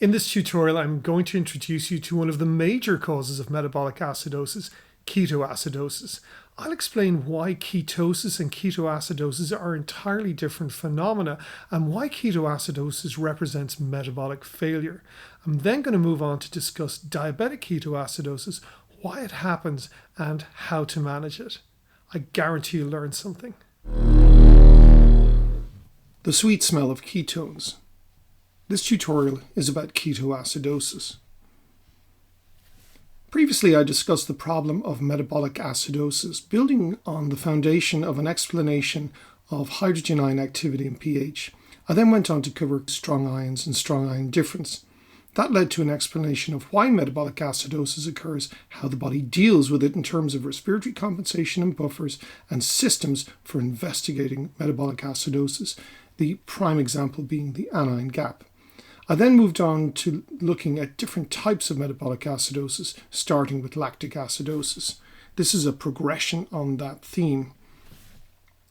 In this tutorial, I'm going to introduce you to one of the major causes of metabolic acidosis, ketoacidosis. I'll explain why ketosis and ketoacidosis are entirely different phenomena and why ketoacidosis represents metabolic failure. I'm then going to move on to discuss diabetic ketoacidosis, why it happens, and how to manage it. I guarantee you'll learn something. The sweet smell of ketones. This tutorial is about ketoacidosis. Previously, I discussed the problem of metabolic acidosis, building on the foundation of an explanation of hydrogen ion activity and pH. I then went on to cover strong ions and strong ion difference. That led to an explanation of why metabolic acidosis occurs, how the body deals with it in terms of respiratory compensation and buffers, and systems for investigating metabolic acidosis, the prime example being the anion gap. I then moved on to looking at different types of metabolic acidosis, starting with lactic acidosis. This is a progression on that theme.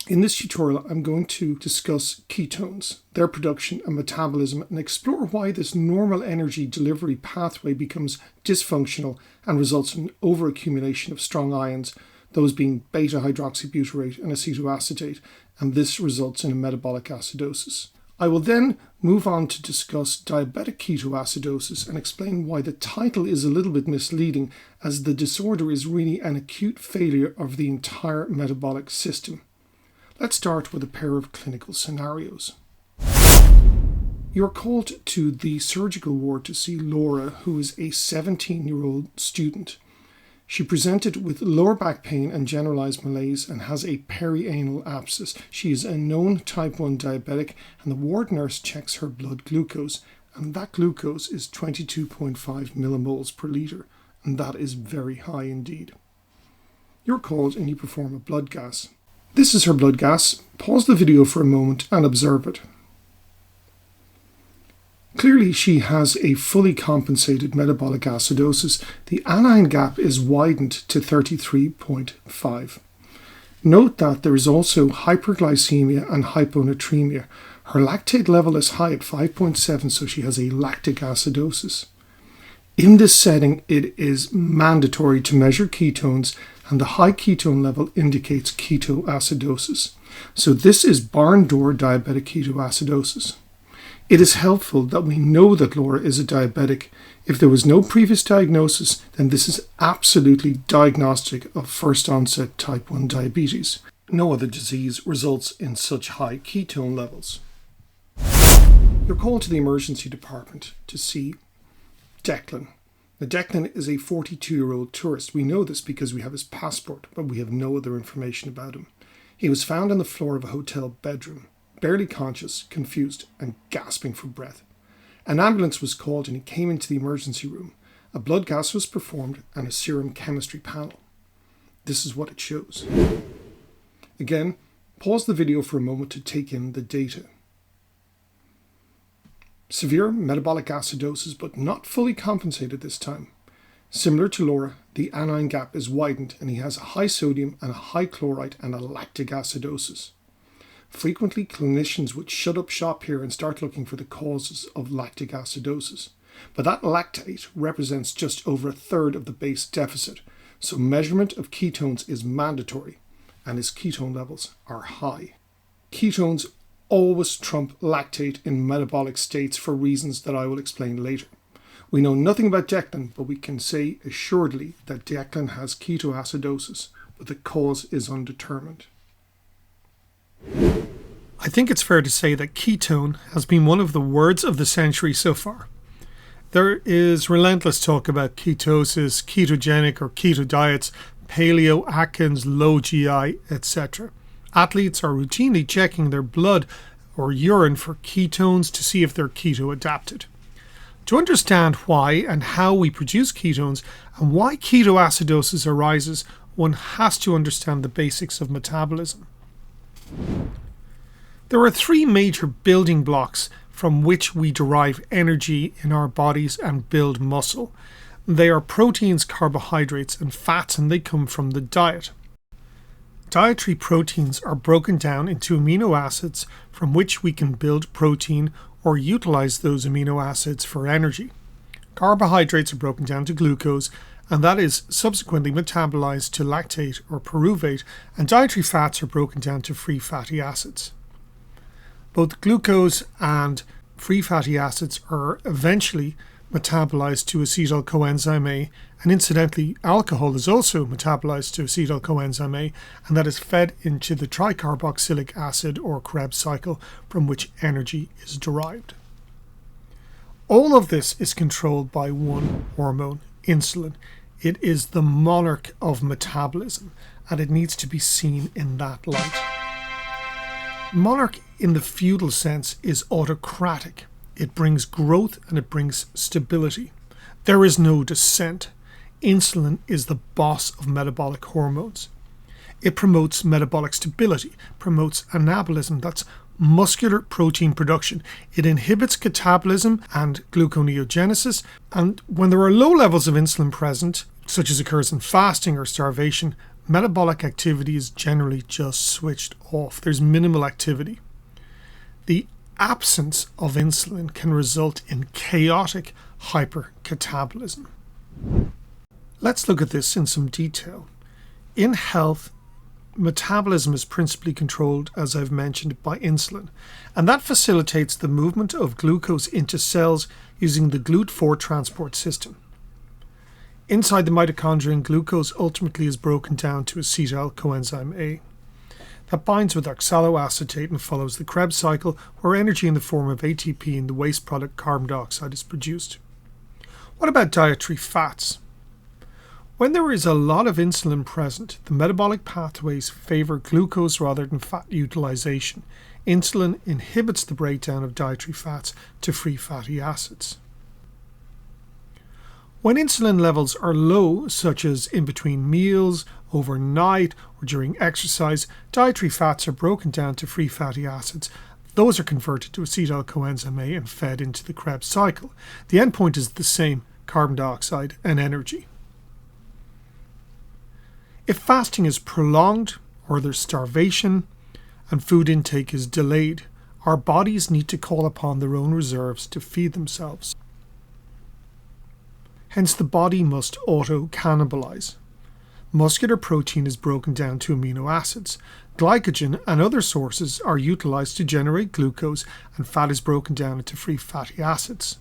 In this tutorial, I'm going to discuss ketones, their production and metabolism, and explore why this normal energy delivery pathway becomes dysfunctional and results in overaccumulation of strong ions, those being beta-hydroxybutyrate and acetoacetate, and this results in a metabolic acidosis. I will then move on to discuss diabetic ketoacidosis and explain why the title is a little bit misleading, as the disorder is really an acute failure of the entire metabolic system. Let's start with a pair of clinical scenarios. You're called to the surgical ward to see Laura, who is a 17-year-old student. She presented with lower back pain and generalized malaise and has a perianal abscess. She is a known type 1 diabetic, and the ward nurse checks her blood glucose, and that glucose is 22.5 millimoles per litre, and that is very high indeed. You're called and you perform a blood gas. This is her blood gas. Pause the video for a moment and observe it. Clearly, she has a fully compensated metabolic acidosis. The anion gap is widened to 33.5. Note that there is also hyperglycemia and hyponatremia. Her lactate level is high at 5.7, so she has a lactic acidosis. In this setting, it is mandatory to measure ketones, and the high ketone level indicates ketoacidosis. So this is barn door diabetic ketoacidosis. It is helpful that we know that Laura is a diabetic. If there was no previous diagnosis, then this is absolutely diagnostic of first onset type 1 diabetes. No other disease results in such high ketone levels. You're called to the emergency department to see Declan. Now, Declan is a 42-year-old tourist. We know this because we have his passport, but we have no other information about him. He was found on the floor of a hotel bedroom, barely conscious, confused, and gasping for breath. An ambulance was called and he came into the emergency room. A blood gas was performed and a serum chemistry panel. This is what it shows. Again, pause the video for a moment to take in the data. Severe metabolic acidosis, but not fully compensated this time. Similar to Laura, the anion gap is widened and he has a high sodium and a high chloride and a lactic acidosis. Frequently, clinicians would shut up shop here and start looking for the causes of lactic acidosis. But that lactate represents just over a third of the base deficit, so measurement of ketones is mandatory, and his ketone levels are high. Ketones always trump lactate in metabolic states for reasons that I will explain later. We know nothing about Declan, but we can say assuredly that Declan has ketoacidosis, but the cause is undetermined. I think it's fair to say that ketone has been one of the words of the century so far. There is relentless talk about ketosis, ketogenic or keto diets, paleo, Atkins, low GI, etc. Athletes are routinely checking their blood or urine for ketones to see if they're keto adapted. To understand why and how we produce ketones and why ketoacidosis arises, one has to understand the basics of metabolism. There are three major building blocks from which we derive energy in our bodies and build muscle. They are proteins, carbohydrates, and fats, and they come from the diet. Dietary proteins are broken down into amino acids from which we can build protein or utilize those amino acids for energy. Carbohydrates are broken down to glucose, and that is subsequently metabolized to lactate or pyruvate, and dietary fats are broken down to free fatty acids. Both glucose and free fatty acids are eventually metabolized to acetyl coenzyme A, and incidentally, alcohol is also metabolized to acetyl coenzyme A, and that is fed into the tricarboxylic acid or Krebs cycle from which energy is derived. All of this is controlled by one hormone, insulin. It is the monarch of metabolism, and it needs to be seen in that light. Monarch, in the feudal sense, is autocratic. It brings growth and it brings stability. There is no dissent. Insulin is the boss of metabolic hormones. It promotes metabolic stability, promotes anabolism, that's muscular protein production. It inhibits catabolism and gluconeogenesis, and when there are low levels of insulin present, such as occurs in fasting or starvation, metabolic activity is generally just switched off. There's minimal activity. The absence of insulin can result in chaotic hypercatabolism. Let's look at this in some detail. In health, metabolism is principally controlled, as I've mentioned, by insulin, and that facilitates the movement of glucose into cells using the GLUT4 transport system. Inside the mitochondrion, glucose ultimately is broken down to acetyl coenzyme A. That binds with oxaloacetate and follows the Krebs cycle, where energy in the form of ATP in the waste product carbon dioxide is produced. What about dietary fats? When there is a lot of insulin present, the metabolic pathways favor glucose rather than fat utilization. Insulin inhibits the breakdown of dietary fats to free fatty acids. When insulin levels are low, such as in between meals, overnight, or during exercise, dietary fats are broken down to free fatty acids. Those are converted to acetyl coenzyme A and fed into the Krebs cycle. The endpoint is the same, carbon dioxide and energy. If fasting is prolonged, or there's starvation, and food intake is delayed, our bodies need to call upon their own reserves to feed themselves. Hence, the body must auto-cannibalize. Muscular protein is broken down to amino acids. Glycogen and other sources are utilized to generate glucose, and fat is broken down into free fatty acids.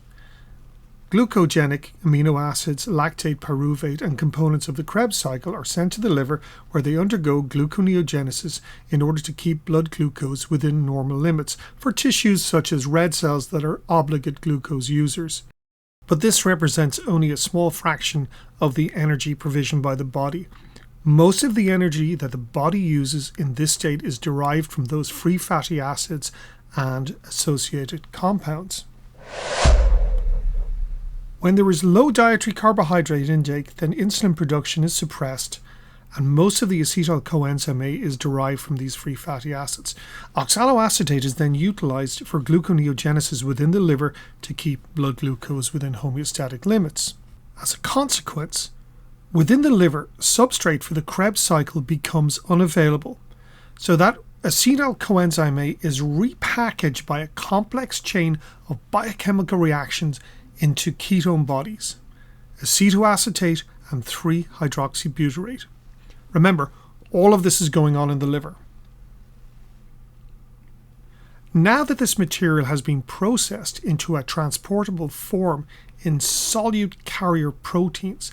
Glucogenic amino acids, lactate, pyruvate, and components of the Krebs cycle are sent to the liver, where they undergo gluconeogenesis in order to keep blood glucose within normal limits for tissues such as red cells that are obligate glucose users. But this represents only a small fraction of the energy provisioned by the body. Most of the energy that the body uses in this state is derived from those free fatty acids and associated compounds. When there is low dietary carbohydrate intake, then insulin production is suppressed, and most of the acetyl coenzyme A is derived from these free fatty acids. Oxaloacetate is then utilized for gluconeogenesis within the liver to keep blood glucose within homeostatic limits. As a consequence, within the liver, substrate for the Krebs cycle becomes unavailable, so that acetyl coenzyme A is repackaged by a complex chain of biochemical reactions into ketone bodies, acetoacetate and 3-hydroxybutyrate. Remember, all of this is going on in the liver. Now that this material has been processed into a transportable form in solute carrier proteins,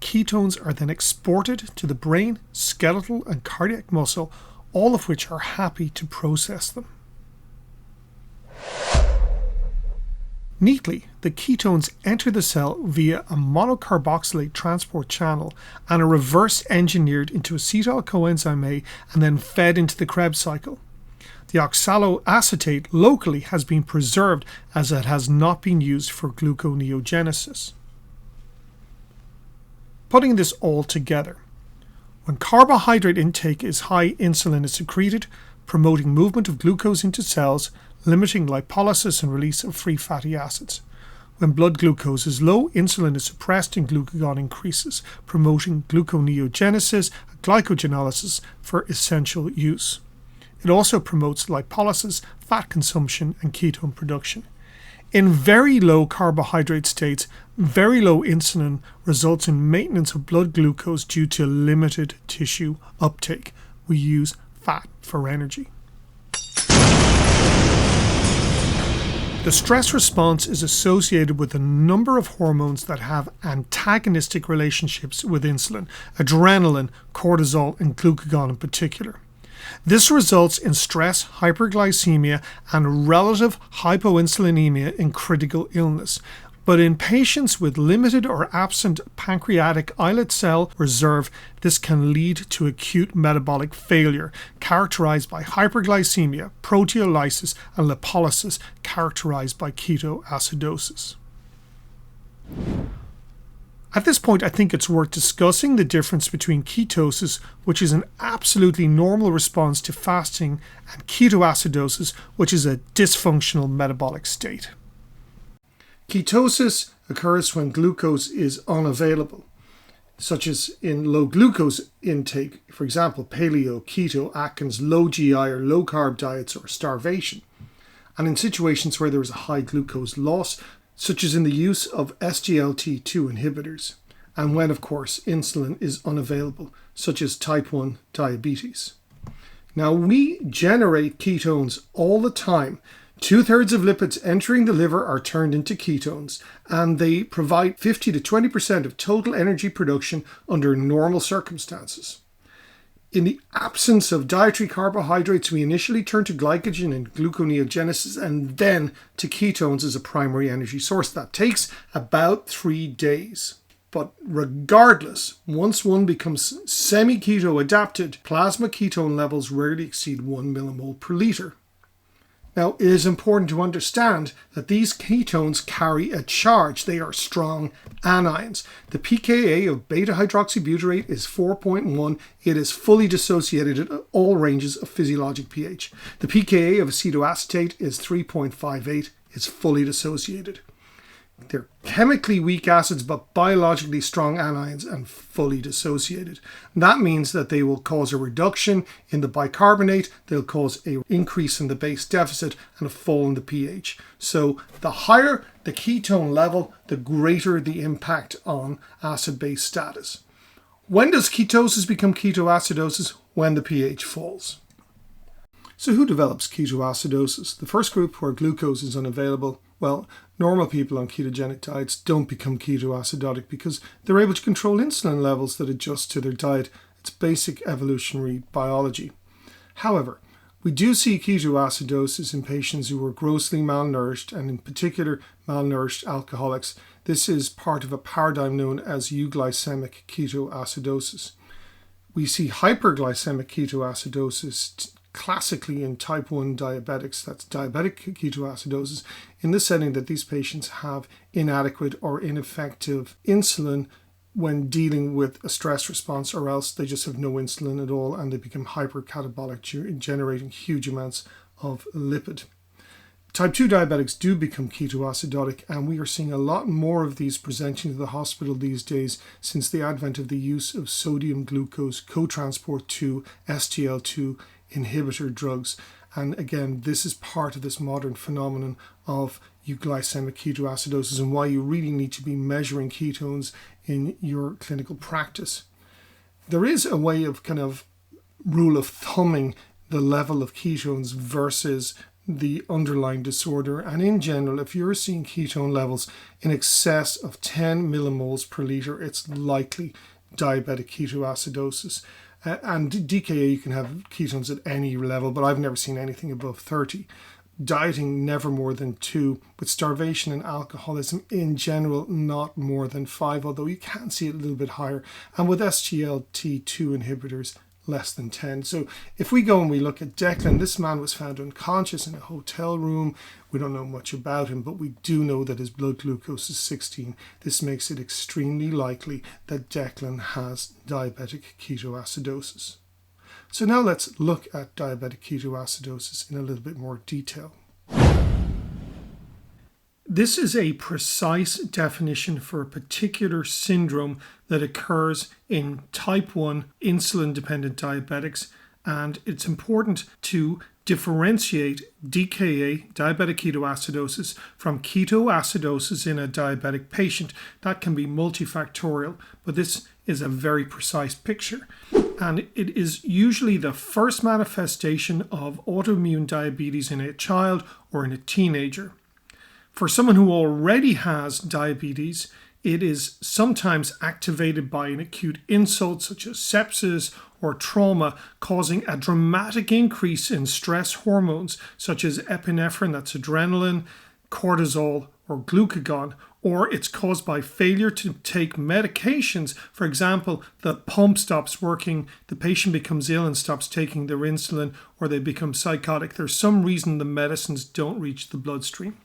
ketones are then exported to the brain, skeletal, and cardiac muscle, all of which are happy to process them. Neatly, the ketones enter the cell via a monocarboxylate transport channel and are reverse engineered into acetyl coenzyme A and then fed into the Krebs cycle. The oxaloacetate locally has been preserved as it has not been used for gluconeogenesis. Putting this all together, when carbohydrate intake is high, insulin is secreted, promoting movement of glucose into cells, limiting lipolysis and release of free fatty acids. When blood glucose is low, insulin is suppressed and glucagon increases, promoting gluconeogenesis and glycogenolysis for essential use. It also promotes lipolysis, fat consumption, and ketone production. In very low carbohydrate states, very low insulin results in maintenance of blood glucose due to limited tissue uptake. We use fat for energy. The stress response is associated with a number of hormones that have antagonistic relationships with insulin, adrenaline, cortisol, and glucagon in particular. This results in stress, hyperglycemia, and relative hypoinsulinemia in critical illness. But in patients with limited or absent pancreatic islet cell reserve, this can lead to acute metabolic failure, characterized by hyperglycemia, proteolysis, and lipolysis, characterized by ketoacidosis. At this point, I think it's worth discussing the difference between ketosis, which is an absolutely normal response to fasting, and ketoacidosis, which is a dysfunctional metabolic state. Ketosis occurs when glucose is unavailable, such as in low glucose intake, for example, paleo, keto, Atkins, low GI or low carb diets, or starvation, and in situations where there is a high glucose loss, such as in the use of SGLT2 inhibitors, and when, of course, insulin is unavailable, such as type 1 diabetes. Now, we generate ketones all the time. 2/3 of lipids entering the liver are turned into ketones, and they provide 50 to 20% of total energy production under normal circumstances. In the absence of dietary carbohydrates, we initially turn to glycogen and gluconeogenesis and then to ketones as a primary energy source. That takes about 3 days. But regardless, once one becomes semi-keto adapted, plasma ketone levels rarely exceed 1 millimole per litre. Now, it is important to understand that these ketones carry a charge. They are strong anions. The pKa of beta-hydroxybutyrate is 4.1. It is fully dissociated at all ranges of physiologic pH. The pKa of acetoacetate is 3.58. It's fully dissociated. They're chemically weak acids but biologically strong anions and fully dissociated. That means that they will cause a reduction in the bicarbonate, they'll cause an increase in the base deficit and a fall in the pH. So the higher the ketone level, the greater the impact on acid-base status. When does ketosis become ketoacidosis? When the pH falls. So who develops ketoacidosis? The first group where glucose is unavailable. Well, normal people on ketogenic diets don't become ketoacidotic because they're able to control insulin levels that adjust to their diet. It's basic evolutionary biology. However, we do see ketoacidosis in patients who are grossly malnourished, and in particular malnourished alcoholics. This is part of a paradigm known as euglycemic ketoacidosis. We see hyperglycemic ketoacidosis classically in type 1 diabetics, that's diabetic ketoacidosis, in the setting that these patients have inadequate or ineffective insulin when dealing with a stress response, or else they just have no insulin at all and they become hypercatabolic, generating huge amounts of lipid. Type 2 diabetics do become ketoacidotic, and we are seeing a lot more of these presenting to the hospital these days since the advent of the use of sodium glucose cotransport 2, SGL2 inhibitor drugs. And again, this is part of this modern phenomenon of euglycemic ketoacidosis and why you really need to be measuring ketones in your clinical practice. There is a way of kind of rule of thumbing the level of ketones versus the underlying disorder, and in general, if you're seeing ketone levels in excess of 10 millimoles per litre, it's likely diabetic ketoacidosis. And DKA, you can have ketones at any level, but I've never seen anything above 30. Dieting, never more than 2. With starvation and alcoholism, in general, not more than 5, although you can see it a little bit higher. And with SGLT2 inhibitors, less than 10. So if we go and we look at Declan, this man was found unconscious in a hotel room. We don't know much about him, but we do know that his blood glucose is 16. This makes it extremely likely that Declan has diabetic ketoacidosis. So now let's look at diabetic ketoacidosis in a little bit more detail. This is a precise definition for a particular syndrome that occurs in type 1 insulin-dependent diabetics, and it's important to differentiate DKA, diabetic ketoacidosis, from ketoacidosis in a diabetic patient. That can be multifactorial, but this is a very precise picture. And it is usually the first manifestation of autoimmune diabetes in a child or in a teenager. For someone who already has diabetes, it is sometimes activated by an acute insult such as sepsis or trauma, causing a dramatic increase in stress hormones such as epinephrine, that's adrenaline, cortisol, or glucagon, or it's caused by failure to take medications. For example, the pump stops working, the patient becomes ill and stops taking their insulin, or they become psychotic. There's some reason the medicines don't reach the bloodstream.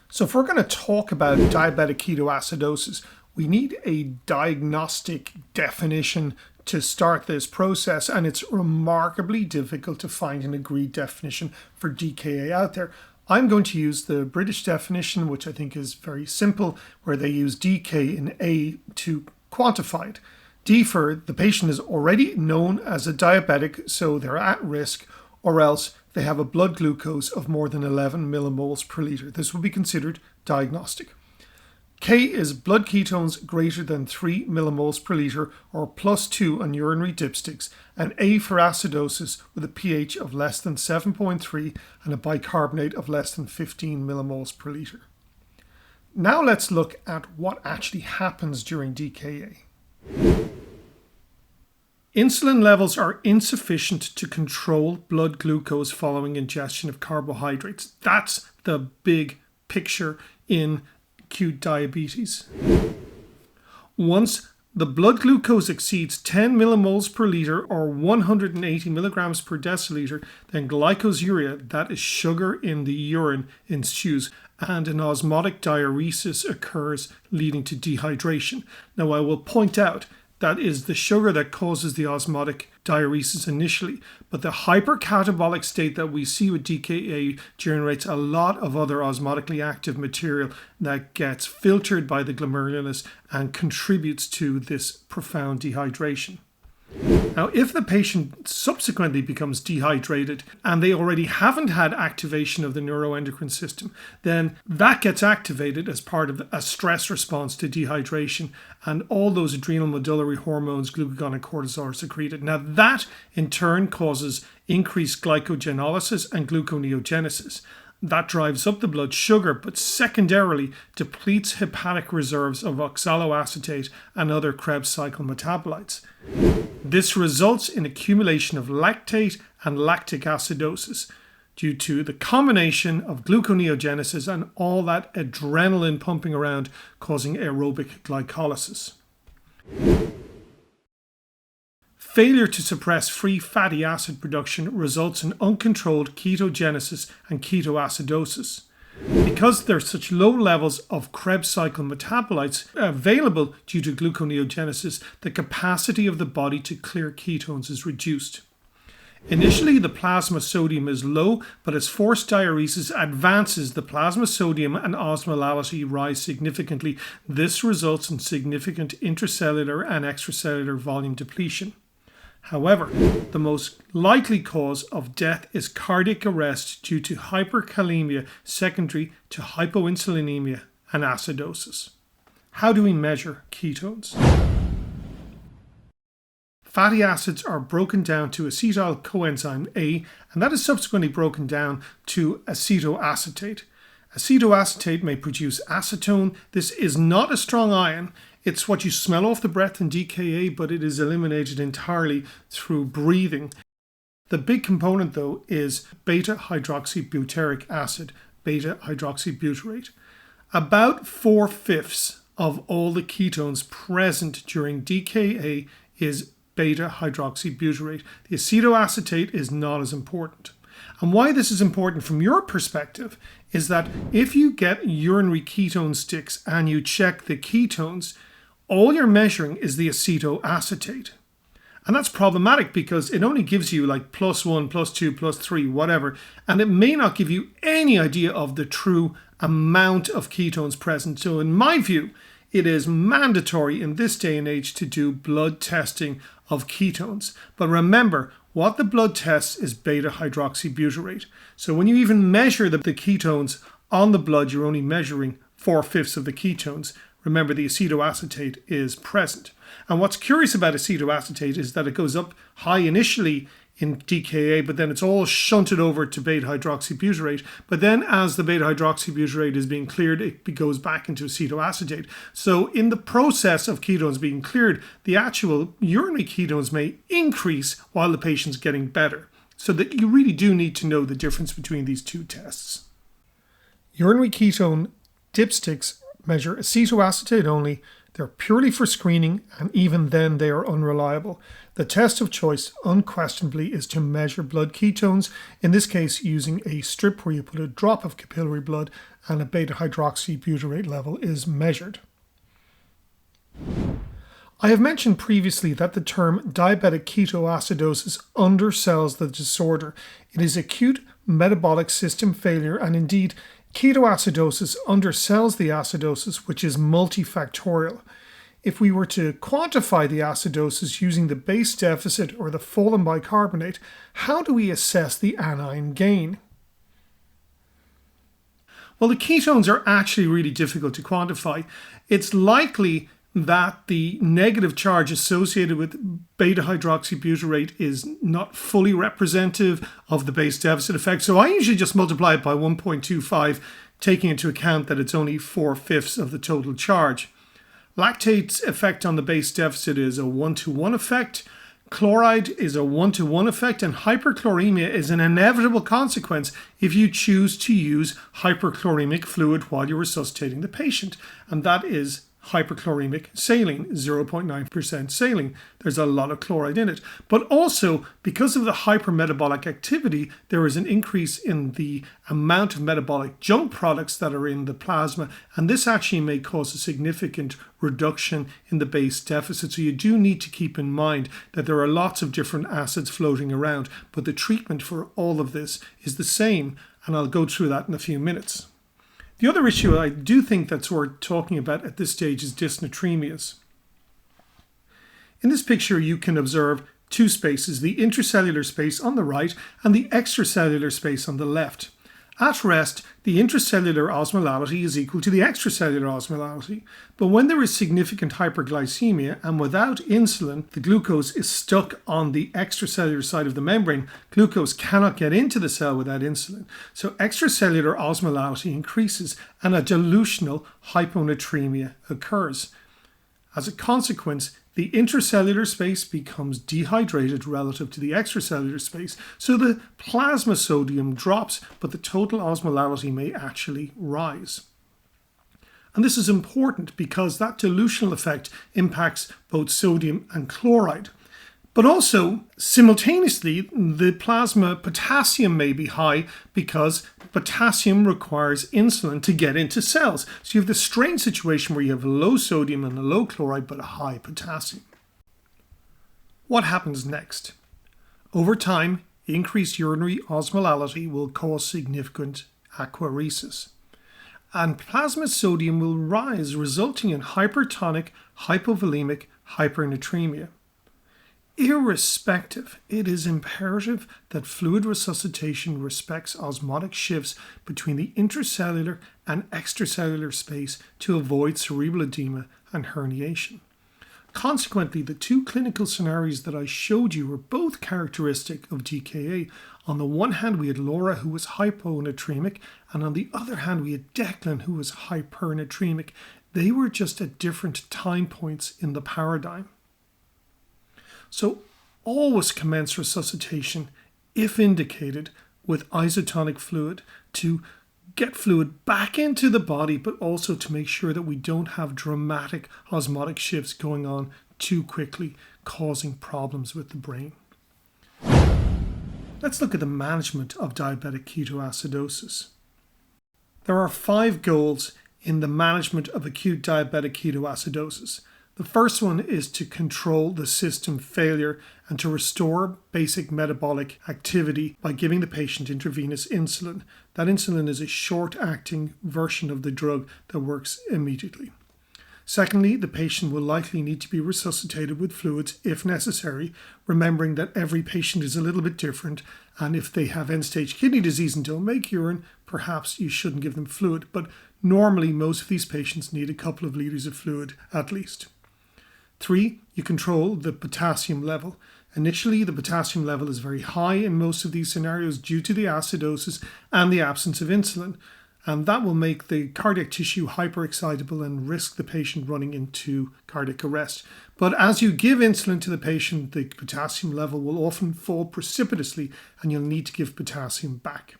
So if we're going to talk about diabetic ketoacidosis, we need a diagnostic definition to start this process, and it's remarkably difficult to find an agreed definition for DKA out there. I'm going to use the British definition, which I think is very simple, where they use DK in A to quantify it. D for the patient is already known as a diabetic, so they're at risk, or else they have a blood glucose of more than 11 millimoles per litre. This will be considered diagnostic. K is blood ketones greater than 3 millimoles per litre or +2 on urinary dipsticks, and A for acidosis with a pH of less than 7.3 and a bicarbonate of less than 15 millimoles per litre. Now let's look at what actually happens during DKA. Insulin levels are insufficient to control blood glucose following ingestion of carbohydrates. That's the big picture in acute diabetes. Once the blood glucose exceeds 10 millimoles per litre or 180 milligrams per deciliter, then glycosuria, that is sugar in the urine, ensues, and an osmotic diuresis occurs, leading to dehydration. Now I will point out that is the sugar that causes the osmotic diuresis initially, but the hypercatabolic state that we see with DKA generates a lot of other osmotically active material that gets filtered by the glomerulus and contributes to this profound dehydration. Now, if the patient subsequently becomes dehydrated and they already haven't had activation of the neuroendocrine system, then that gets activated as part of a stress response to dehydration, and all those adrenal medullary hormones, glucagon and cortisol, are secreted. Now, that in turn causes increased glycogenolysis and gluconeogenesis. That drives up the blood sugar, but secondarily depletes hepatic reserves of oxaloacetate and other Krebs cycle metabolites. This results in accumulation of lactate and lactic acidosis due to the combination of gluconeogenesis and all that adrenaline pumping around, causing aerobic glycolysis. Failure to suppress free fatty acid production results in uncontrolled ketogenesis and ketoacidosis. Because there are such low levels of Krebs cycle metabolites available due to gluconeogenesis, the capacity of the body to clear ketones is reduced. Initially, the plasma sodium is low, but as forced diuresis advances, the plasma sodium and osmolality rise significantly. This results in significant intracellular and extracellular volume depletion. However, the most likely cause of death is cardiac arrest due to hyperkalemia secondary to hypoinsulinemia and acidosis. How do we measure ketones? Fatty acids are broken down to acetyl coenzyme A, and that is subsequently broken down to acetoacetate. Acetoacetate may produce acetone. This is not a strong ion. It's what you smell off the breath in DKA, but it is eliminated entirely through breathing. The big component, though, is beta-hydroxybutyric acid, beta-hydroxybutyrate. About 4/5 of all the ketones present during DKA is beta-hydroxybutyrate. The acetoacetate is not as important. And why this is important from your perspective is that if you get urinary ketone sticks and you check the ketones, all you're measuring is the acetoacetate. And that's problematic because it only gives you like +1, +2, +3, whatever. And it may not give you any idea of the true amount of ketones present. So in my view, it is mandatory in this day and age to do blood testing of ketones. But remember, what the blood tests is beta hydroxybutyrate. So when you even measure the ketones on the blood, you're only measuring 4/5 of the ketones. Remember, the acetoacetate is present. And what's curious about acetoacetate is that it goes up high initially in DKA, but then it's all shunted over to beta hydroxybutyrate. But then as the beta hydroxybutyrate is being cleared, it goes back into acetoacetate. So in the process of ketones being cleared, the actual urinary ketones may increase while the patient's getting better. So that you really do need to know the difference between these two tests. Urinary ketone dipsticks measure acetoacetate only. They're purely for screening, and even then they are unreliable. The test of choice unquestionably is to measure blood ketones, in this case using a strip where you put a drop of capillary blood and a beta hydroxybutyrate level is measured. I have mentioned previously that the term diabetic ketoacidosis undersells the disorder. It is acute metabolic system failure, and indeed ketoacidosis undersells the acidosis, which is multifactorial. If we were to quantify the acidosis using the base deficit or the fallen bicarbonate, how do we assess the anion gain? Well, the ketones are actually really difficult to quantify. It's likely that the negative charge associated with beta hydroxybutyrate is not fully representative of the base deficit effect. So I usually just multiply it by 1.25, taking into account that it's only 4/5 of the total charge. Lactate's effect on the base deficit is a 1-to-1 effect. Chloride is a 1-to-1 effect, and hyperchloremia is an inevitable consequence if you choose to use hyperchloremic fluid while you're resuscitating the patient. And that is hyperchloremic saline, 0.9% saline. There's a lot of chloride in it. But also, because of the hypermetabolic activity, there is an increase in the amount of metabolic junk products that are in the plasma, and this actually may cause a significant reduction in the base deficit. So you do need to keep in mind that there are lots of different acids floating around, but the treatment for all of this is the same, and I'll go through that in a few minutes. The other issue I do think that's worth talking about at this stage is dysnatremias. In this picture, you can observe two spaces, the intracellular space on the right and the extracellular space on the left. At rest, the intracellular osmolality is equal to the extracellular osmolality. But when there is significant hyperglycemia and without insulin, the glucose is stuck on the extracellular side of the membrane. Glucose cannot get into the cell without insulin. So extracellular osmolality increases and a dilutional hyponatremia occurs. As a consequence, the intracellular space becomes dehydrated relative to the extracellular space, so the plasma sodium drops, but the total osmolality may actually rise. And this is important because that dilutional effect impacts both sodium and chloride. But also, simultaneously, the plasma potassium may be high because potassium requires insulin to get into cells. So you have this strange situation where you have low sodium and a low chloride, but a high potassium. What happens next? Over time, increased urinary osmolality will cause significant aquaresis. And plasma sodium will rise, resulting in hypertonic, hypovolemic hypernatremia. Irrespective, it is imperative that fluid resuscitation respects osmotic shifts between the intracellular and extracellular space to avoid cerebral edema and herniation. Consequently, the two clinical scenarios that I showed you were both characteristic of DKA. On the one hand, we had Laura, who was hyponatremic, and on the other hand, we had Declan, who was hypernatremic. They were just at different time points in the paradigm. So always commence resuscitation, if indicated, with isotonic fluid to get fluid back into the body, but also to make sure that we don't have dramatic osmotic shifts going on too quickly, causing problems with the brain. Let's look at the management of diabetic ketoacidosis. There are 5 goals in the management of acute diabetic ketoacidosis. The first one is to control the system failure and to restore basic metabolic activity by giving the patient intravenous insulin. That insulin is a short-acting version of the drug that works immediately. Secondly, the patient will likely need to be resuscitated with fluids if necessary, remembering that every patient is a little bit different, and if they have end-stage kidney disease and don't make urine, perhaps you shouldn't give them fluid, but normally most of these patients need a couple of litres of fluid at least. 3, you control the potassium level. Initially, the potassium level is very high in most of these scenarios due to the acidosis and the absence of insulin. And that will make the cardiac tissue hyperexcitable and risk the patient running into cardiac arrest. But as you give insulin to the patient, the potassium level will often fall precipitously and you'll need to give potassium back.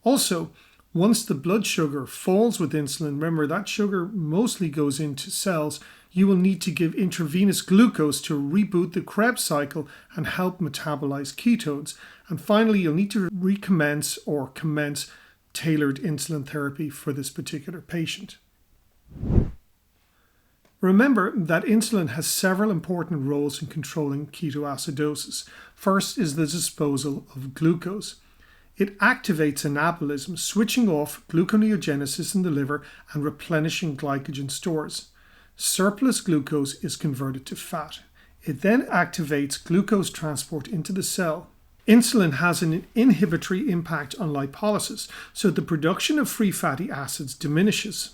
Also, once the blood sugar falls with insulin, remember that sugar mostly goes into cells, you will need to give intravenous glucose to reboot the Krebs cycle and help metabolize ketones. And finally, you'll need to recommence or commence tailored insulin therapy for this particular patient. Remember that insulin has several important roles in controlling ketoacidosis. First is the disposal of glucose. It activates anabolism, switching off gluconeogenesis in the liver and replenishing glycogen stores. Surplus glucose is converted to fat. It then activates glucose transport into the cell. Insulin has an inhibitory impact on lipolysis, so the production of free fatty acids diminishes.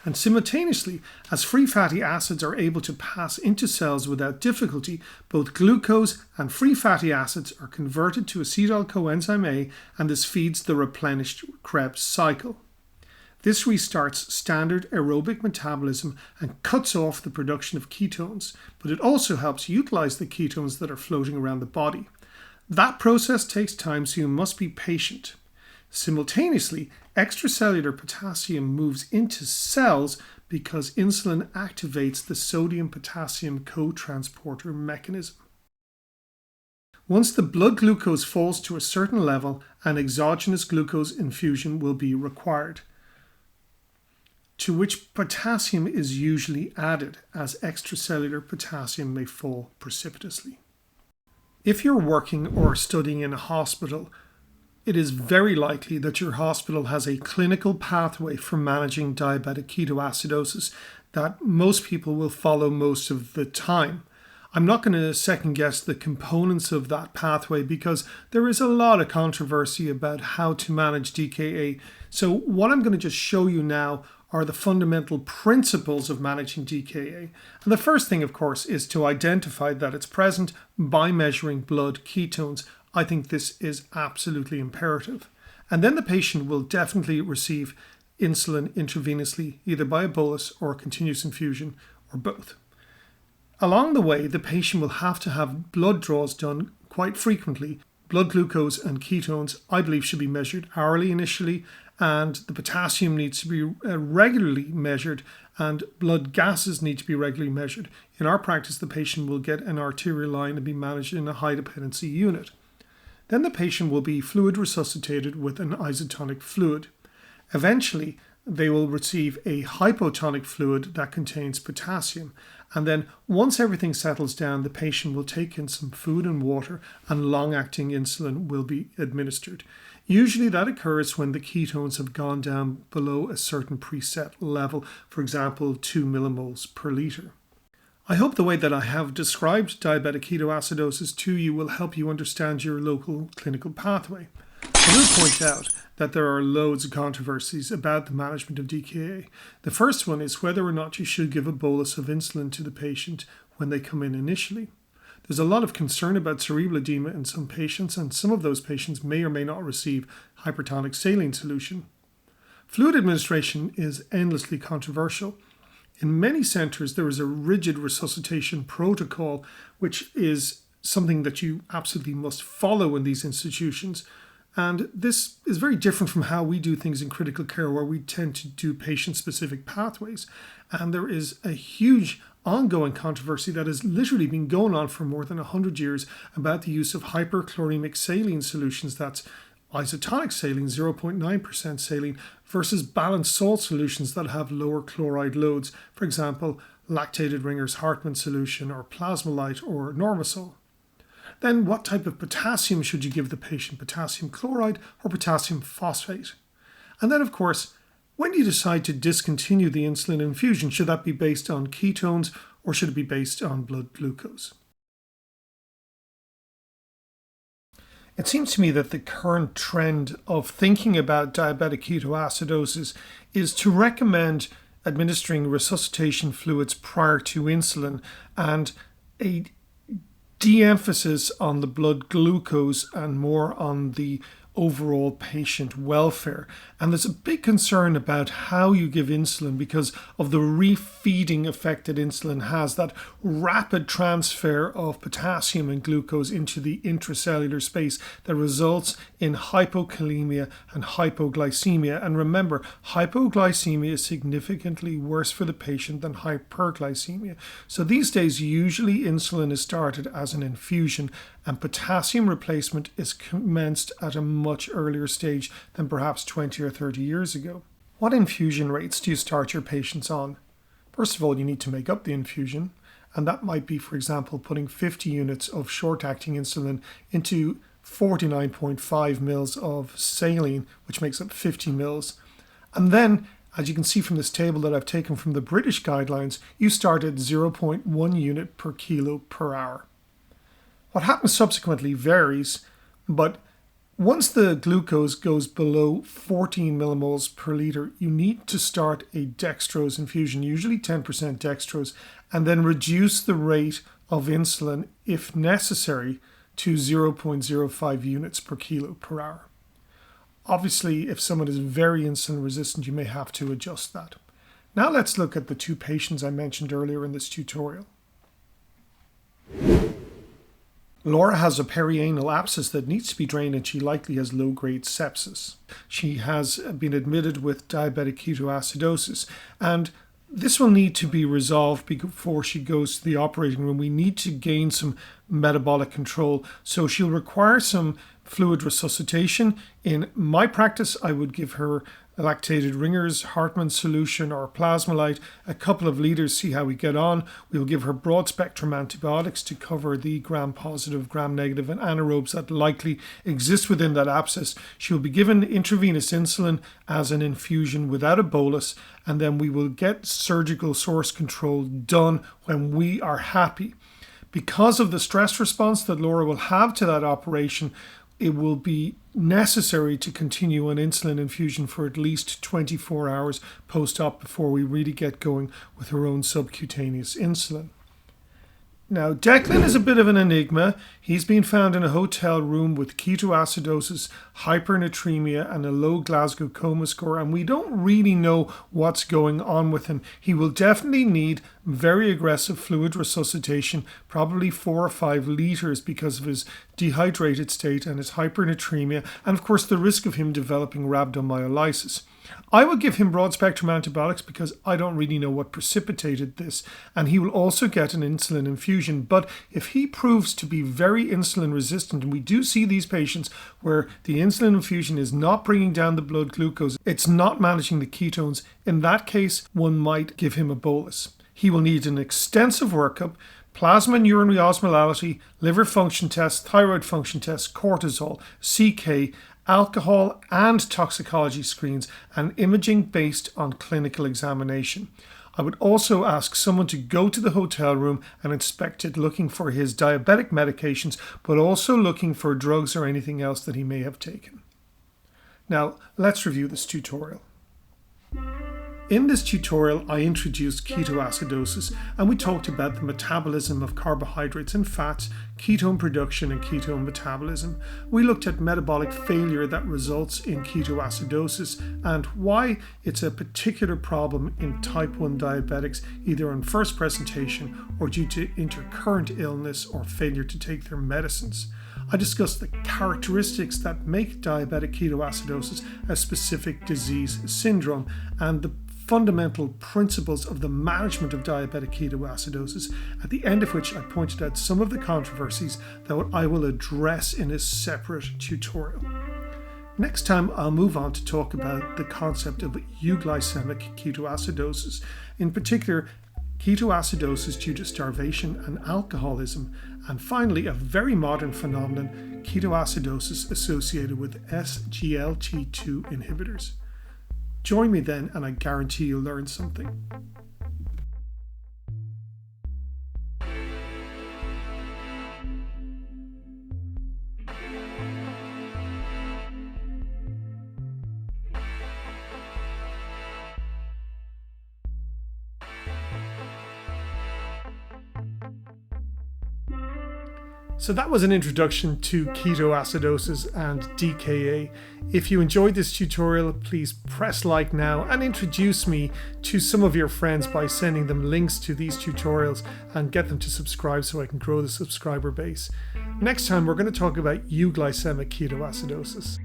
And simultaneously, as free fatty acids are able to pass into cells without difficulty, both glucose and free fatty acids are converted to acetyl coenzyme A, and this feeds the replenished Krebs cycle. This restarts standard aerobic metabolism and cuts off the production of ketones, but it also helps utilize the ketones that are floating around the body. That process takes time, so you must be patient. Simultaneously, extracellular potassium moves into cells because insulin activates the sodium-potassium co-transporter mechanism. Once the blood glucose falls to a certain level, an exogenous glucose infusion will be required, to which potassium is usually added, as extracellular potassium may fall precipitously. If you're working or studying in a hospital, it is very likely that your hospital has a clinical pathway for managing diabetic ketoacidosis that most people will follow most of the time. I'm not going to second guess the components of that pathway because there is a lot of controversy about how to manage DKA. So what I'm going to just show you now are the fundamental principles of managing DKA. And the first thing, of course, is to identify that it's present by measuring blood ketones. I think this is absolutely imperative. And then the patient will definitely receive insulin intravenously, either by a bolus or a continuous infusion, or both. Along the way, the patient will have to have blood draws done quite frequently. Blood glucose and ketones, I believe, should be measured hourly initially, and the potassium needs to be regularly measured, and blood gases need to be regularly measured. In our practice, the patient will get an arterial line and be managed in a high dependency unit. Then the patient will be fluid resuscitated with an isotonic fluid. Eventually, they will receive a hypotonic fluid that contains potassium. And then once everything settles down, the patient will take in some food and water, and long-acting insulin will be administered. Usually that occurs when the ketones have gone down below a certain preset level, for example, 2 millimoles per litre. I hope the way that I have described diabetic ketoacidosis to you will help you understand your local clinical pathway. I will point out that there are loads of controversies about the management of DKA. The first one is whether or not you should give a bolus of insulin to the patient when they come in initially. There's a lot of concern about cerebral edema in some patients, and some of those patients may or may not receive hypertonic saline solution. Fluid administration is endlessly controversial. In many centres, there is a rigid resuscitation protocol, which is something that you absolutely must follow in these institutions. And this is very different from how we do things in critical care, where we tend to do patient-specific pathways. And there is a huge ongoing controversy that has literally been going on for more than 100 years about the use of hyperchloremic saline solutions, that's isotonic saline, 0.9% saline, versus balanced salt solutions that have lower chloride loads, for example, lactated Ringer's Hartmann solution or Plasmolite or Normasol. Then what type of potassium should you give the patient, potassium chloride or potassium phosphate? And then of course, when do you decide to discontinue the insulin infusion? Should that be based on ketones or should it be based on blood glucose? It seems to me that the current trend of thinking about diabetic ketoacidosis is to recommend administering resuscitation fluids prior to insulin and a de-emphasis on the blood glucose and more on the overall patient welfare. And there's a big concern about how you give insulin because of the refeeding effect that insulin has, that rapid transfer of potassium and glucose into the intracellular space that results in hypokalemia and hypoglycemia. And remember, hypoglycemia is significantly worse for the patient than hyperglycemia. So these days, usually insulin is started as an infusion and potassium replacement is commenced at a much earlier stage than perhaps 20 or 30 years ago. What infusion rates do you start your patients on? First of all, you need to make up the infusion, and that might be, for example, putting 50 units of short-acting insulin into 49.5 mils of saline, which makes up 50 mils. And then, as you can see from this table that I've taken from the British guidelines, you start at 0.1 unit per kilo per hour. What happens subsequently varies, but once the glucose goes below 14 millimoles per liter, you need to start a dextrose infusion, usually 10% dextrose, and then reduce the rate of insulin, if necessary, to 0.05 units per kilo per hour. Obviously, if someone is very insulin resistant, you may have to adjust that. Now let's look at the two patients I mentioned earlier in this tutorial. Laura has a perianal abscess that needs to be drained and she likely has low-grade sepsis. She has been admitted with diabetic ketoacidosis and this will need to be resolved before she goes to the operating room. We need to gain some metabolic control, so she'll require some fluid resuscitation. In my practice, I would give her lactated Ringer's Hartmann solution or Plasmolite, a couple of liters, see how we get on. We'll give her broad spectrum antibiotics to cover the gram-positive, gram-negative and anaerobes that likely exist within that abscess. She'll be given intravenous insulin as an infusion without a bolus, and then we will get surgical source control done when we are happy. Because of the stress response that Laura will have to that operation, it will be necessary to continue an insulin infusion for at least 24 hours post-op before we really get going with her own subcutaneous insulin. Now, Declan is a bit of an enigma. He's been found in a hotel room with ketoacidosis, hypernatremia, and a low Glasgow coma score, and we don't really know what's going on with him. He will definitely need very aggressive fluid resuscitation, probably 4 or 5 liters because of his dehydrated state and his hypernatremia, and of course the risk of him developing rhabdomyolysis. I will give him broad-spectrum antibiotics because I don't really know what precipitated this, and he will also get an insulin infusion. But if he proves to be very insulin resistant, and we do see these patients where the insulin infusion is not bringing down the blood glucose, it's not managing the ketones, in that case, one might give him a bolus. He will need an extensive workup, plasma and urinary osmolality, liver function tests, thyroid function tests, cortisol, CK, alcohol and toxicology screens, and imaging based on clinical examination. I would also ask someone to go to the hotel room and inspect it, looking for his diabetic medications, but also looking for drugs or anything else that he may have taken. Now, let's review this tutorial. In this tutorial, I introduced ketoacidosis and we talked about the metabolism of carbohydrates and fats, ketone production and ketone metabolism. We looked at metabolic failure that results in ketoacidosis and why it's a particular problem in type 1 diabetics, either on first presentation or due to intercurrent illness or failure to take their medicines. I discussed the characteristics that make diabetic ketoacidosis a specific disease syndrome and the fundamental principles of the management of diabetic ketoacidosis, at the end of which I pointed out some of the controversies that I will address in a separate tutorial. Next time I'll move on to talk about the concept of euglycemic ketoacidosis, in particular ketoacidosis due to starvation and alcoholism, and finally a very modern phenomenon, ketoacidosis associated with SGLT2 inhibitors. Join me then and I guarantee you'll learn something. So that was an introduction to ketoacidosis and DKA. If you enjoyed this tutorial, please press like now and introduce me to some of your friends by sending them links to these tutorials and get them to subscribe so I can grow the subscriber base. Next time we're going to talk about euglycemic ketoacidosis.